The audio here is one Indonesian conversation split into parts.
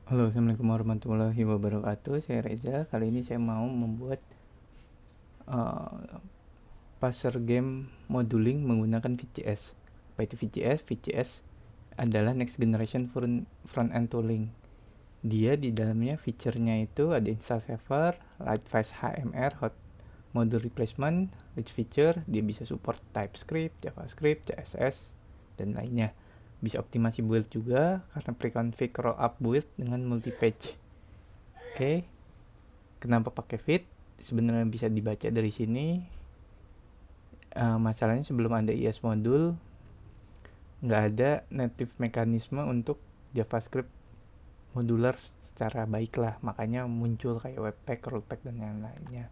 Halo, assalamualaikum warahmatullahi wabarakatuh. Saya Reza. Kali ini saya mau membuat uh, parser game moduling menggunakan VGS. Apa itu VGS? VGS adalah Next Generation Front End Tooling. Dia di dalamnya feature-nya itu ada install saver, Lightface HMR, hot module replacement, rich feature. Dia bisa support TypeScript, JavaScript, CSS, dan lainnya. Bisa optimasi build juga karena preconfig rollup build dengan multi-page. Oke, kenapa pakai fit? Sebenarnya bisa dibaca dari sini. Masalahnya sebelum ada IS modul, nggak ada native mekanisme untuk JavaScript modular secara baik lah. Makanya muncul kayak Webpack, Rollback, dan yang lainnya.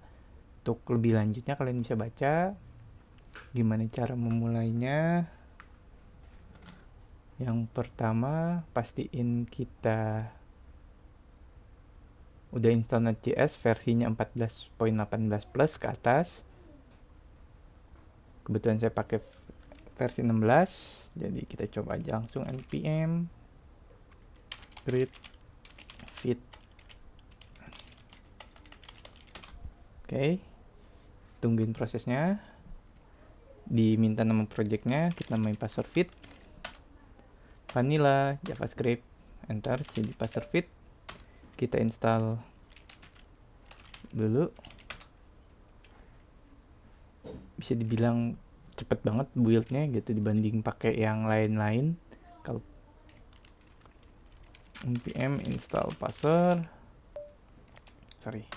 Untuk lebih lanjutnya kalian bisa baca gimana cara memulainya. Yang pertama, pastiin kita udah install Node.js versinya 14.18 plus ke atas. Kebetulan saya pakai versi 16, jadi kita coba aja langsung npm create fit. Oke, tungguin prosesnya. Diminta nama projectnya, kita namain parser fit vanilla javascript, enter. Jadi parser fit kita install dulu. Bisa dibilang cepet banget buildnya gitu dibanding pakai yang lain-lain. Kalau npm install parser, sorry,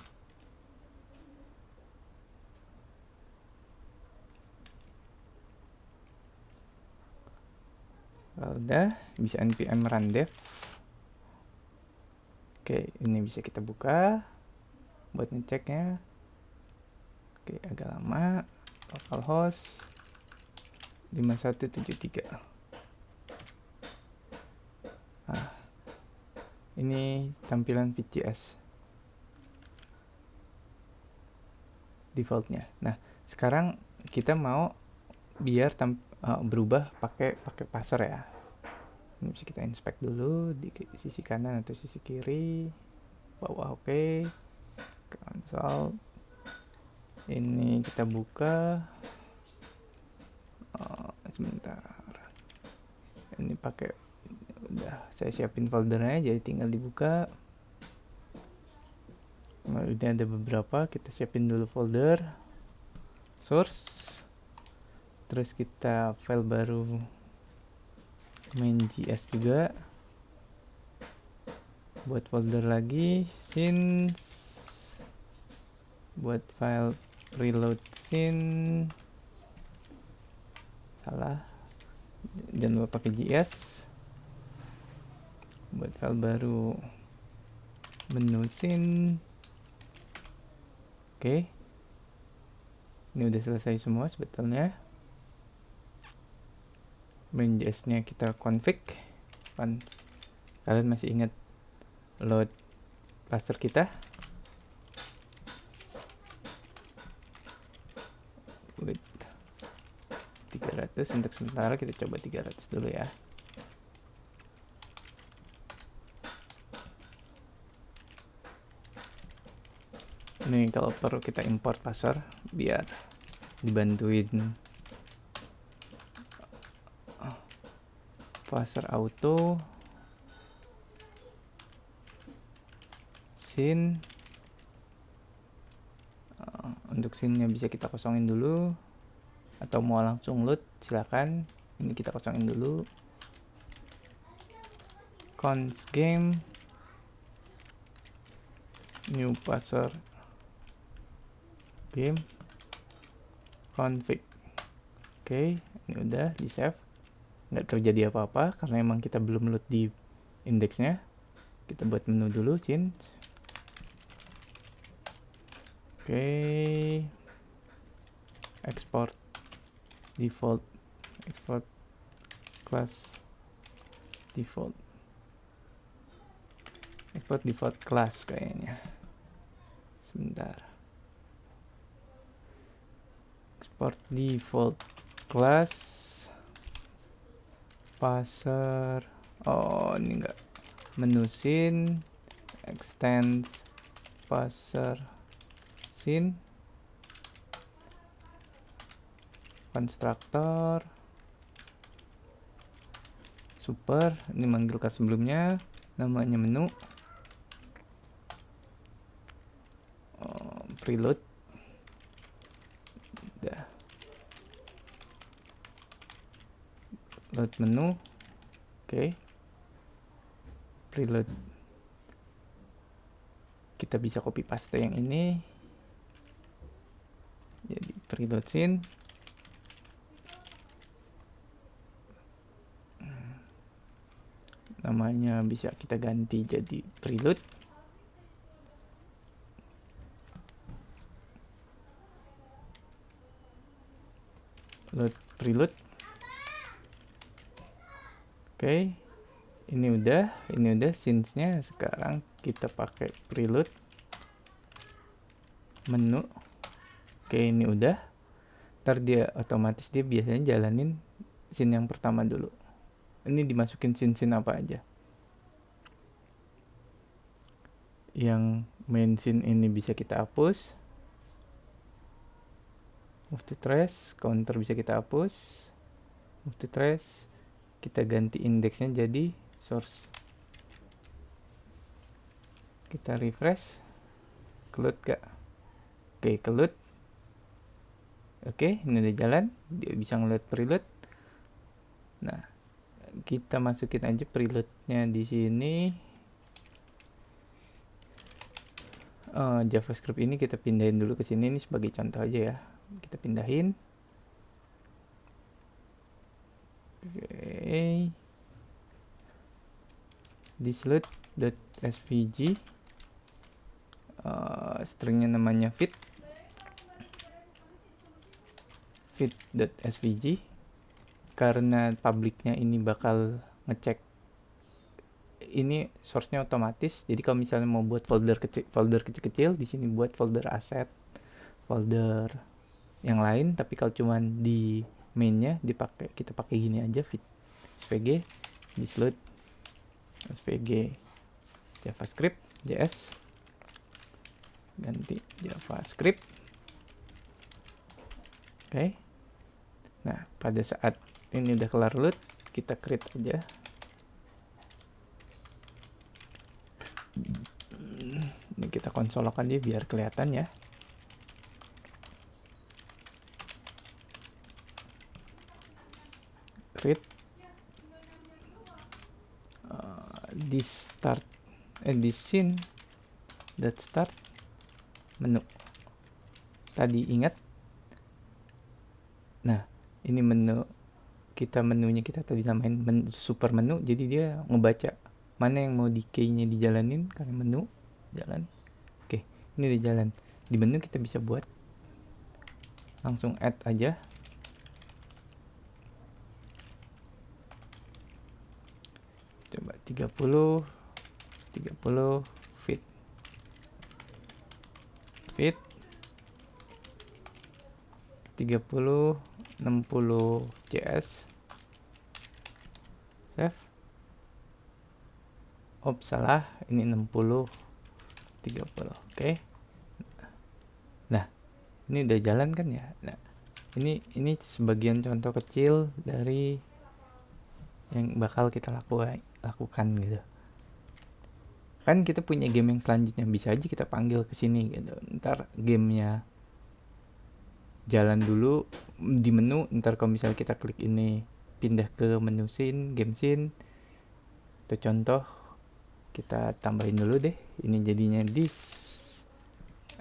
kalau udah bisa npm run dev. Oke, ini bisa kita buka buat ngeceknya. Oke, agak lama. Localhost 5173. Nah, ini tampilan VGS defaultnya. Nah, sekarang kita mau biar berubah pakai parser ya. Ini bisa kita inspect dulu di sisi kanan atau sisi kiri, bawah. Oke, console. Ini kita buka. Sebentar. Ini pakai udah saya siapin foldernya, jadi tinggal dibuka. Nah, ini ada beberapa, kita siapin dulu folder source, terus kita file baru main.js juga, buat folder lagi since, buat file reload scene, salah, jangan lupa pakai js, buat file baru menu scene. Oke, ini udah selesai semua sebetulnya. Main.js nya kita config. Kalian masih ingat load parser kita? With 300 untuk sementara, kita coba 300 dulu ya. Ini kalau perlu kita import parser biar dibantuin parser auto scene. Untuk scene nya bisa kita kosongin dulu, atau mau langsung load silakan. Ini kita kosongin dulu. Const game new parser game config. Oke, ini udah di save. Nggak terjadi apa-apa karena emang kita belum load di indeksnya. Kita buat menu dulu scene. Oke, export default, export class default, export default class kayaknya. Sebentar, export default class parser. Oh, ini enggak, menu scene extend parser scene constructor super, ini manggil class sebelumnya, namanya menu, preload, udah, load menu, oke. Preload, kita bisa copy paste yang ini, jadi preload scene, namanya bisa kita ganti jadi preload, load preload, oke. Ini udah scenes-nya. Sekarang kita pakai preload menu, oke. Ini udah, ntar dia otomatis dia biasanya jalanin scene yang pertama dulu. Ini dimasukin scene apa aja. Yang main scene ini bisa kita hapus, move to trash, counter bisa kita hapus, move to trash, kita ganti indeksnya jadi source, kita refresh, kelut gak? Oke, kelut. Oke, ini udah jalan, dia bisa ngeliat preload. Nah, kita masukin aja preloadnya di sini. JavaScript ini kita pindahin dulu ke sini, ini sebagai contoh aja ya. Kita pindahin. Oke. Thisload.svg, stringnya namanya fit.svg, karena publiknya ini bakal ngecek ini source-nya otomatis. Jadi kalau misalnya mau buat folder kecil-kecil, di sini buat folder aset, folder yang lain. Tapi kalau cuman di main-nya kita pakai gini aja, fit svg thisload svg javascript js, ganti javascript. Oke. Nah, pada saat ini udah kelar load, kita create aja. Ini kita konsolokan dia biar kelihatan ya. Create this scene that start menu. Tadi ingat. Nah, ini menunya kita tadi namain super menu, jadi dia ngebaca mana yang mau di key-nya dijalanin karena menu jalan. Oke, ini udah jalan. Di menu kita bisa buat langsung add aja. Coba 30 fit 30 60 cs, save. Salah, ini 60 30. Oke. Nah, ini udah jalan kan ya. Nah, ini sebagian contoh kecil dari yang bakal kita lakukan gitu. Kan kita punya game yang selanjutnya, bisa aja kita panggil ke sini gitu. Ntar gamenya jalan dulu di menu, ntar kalau misalnya kita klik ini pindah ke menu scene, game scene. Itu contoh, kita tambahin dulu deh. Ini jadinya this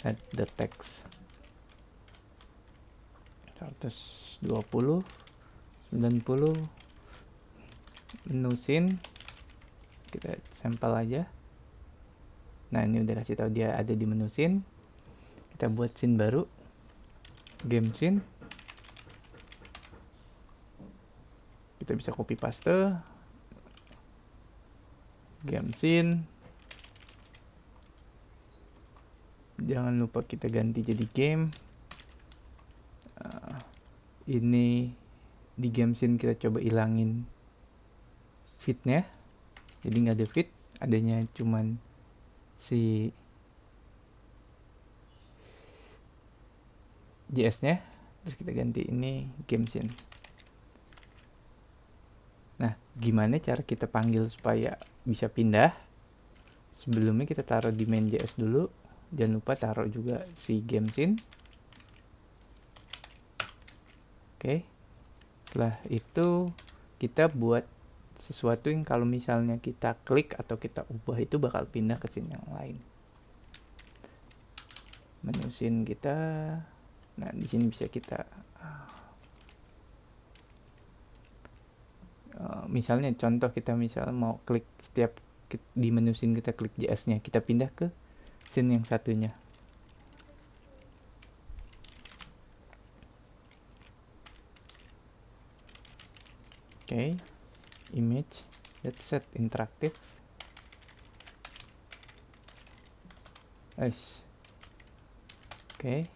add the text 120 90 menu scene, kita sampel aja. Nah, ini udah kasih tahu dia ada di menu scene. Kita buat scene baru, game scene. Kita bisa copy paste game scene. Jangan lupa kita ganti jadi game. Ini di game scene kita coba ilangin fitnya, jadi nggak ada fit, adanya cuman si JS-nya, terus kita ganti ini game scene. Nah, gimana cara kita panggil supaya bisa pindah? Sebelumnya kita taruh di main.js dulu. Jangan lupa taruh juga si game scene. Oke. Setelah itu kita buat sesuatu yang kalau misalnya kita klik atau kita ubah itu bakal pindah ke scene yang lain. Menu scene kita. Nah, di sini bisa kita misalnya contoh kita misal mau klik setiap di menu scene kita klik JS-nya, kita pindah ke scene yang satunya. Oke. Image, let's set interaktif. Oke.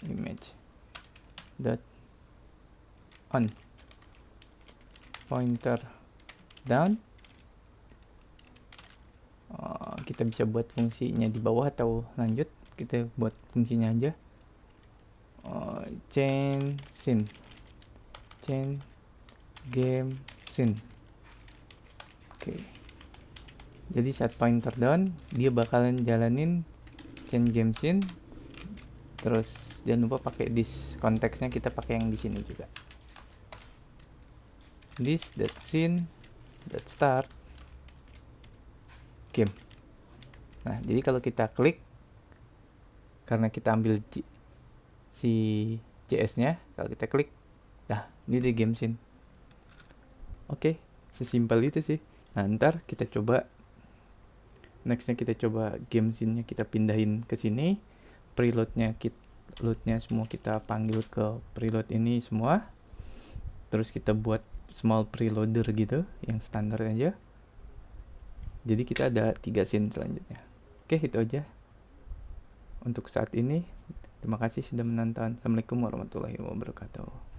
Image dot on, pointer down. Kita bisa buat fungsinya di bawah atau lanjut, kita buat fungsinya aja. Chain scene, chain game scene. Oke. Jadi saat pointer down dia bakalan jalanin chain game scene. Terus jangan lupa pakai this, konteksnya kita pakai yang di sini juga. This that scene that start game. Nah, jadi kalau kita klik, karena kita ambil si JS-nya, kalau kita klik, nah ini di game scene. Oke, sesimpel itu sih. Nah, ntar kita coba, nextnya kita coba game scene-nya kita pindahin ke sini, preloadnya loadnya semua kita panggil ke preload ini semua. Terus kita buat small preloader gitu, yang standar aja. Jadi kita ada 3 scene selanjutnya. Oke, itu aja untuk saat ini. Terima kasih sudah menonton. Assalamualaikum warahmatullahi wabarakatuh.